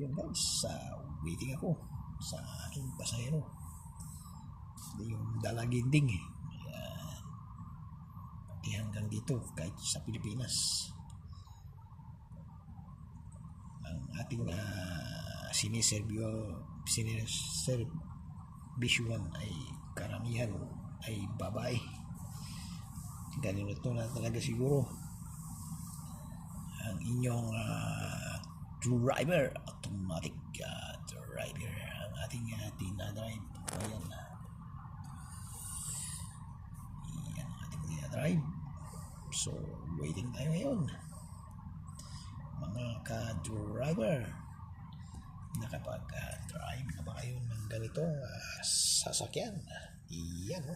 yun guys, waiting ako sa aking pasahero. Yung dalaginding pati hanggang dito kahit sa Pilipinas ang ating siniservisyohan ay karamihan ay babae. Ganito na talaga siguro ang inyong driver, automatic driver, ang ating tinadrive. Ayan na. Yan ang ating tinadrive. So, waiting tayo ngayon. Mga ka-driver, nakapag-drive na ba kayo ng ganitong sasakyan? Iyan, no?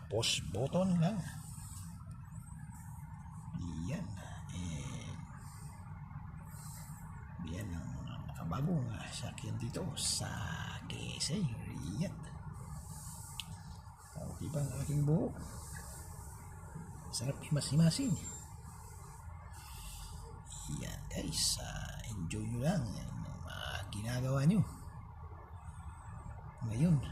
Push button lang. Iyan. Yan ang makabagong sasakyan dito sa KSA. Iyan. Okay ba ang aking buhok? Sarap himas-himasin. Yan guys, enjoy nyo lang yung ginagawa nyo ngayon.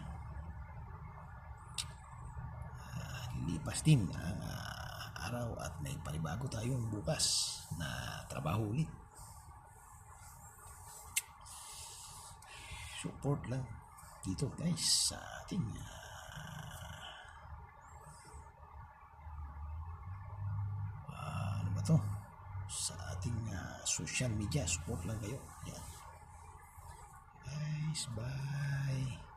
Lipas din ang araw at may panibago tayong bukas na trabaho ulit. Support lang dito guys sa ating ano ba to, sa ating social media. Support lang kayo. Yan guys, bye.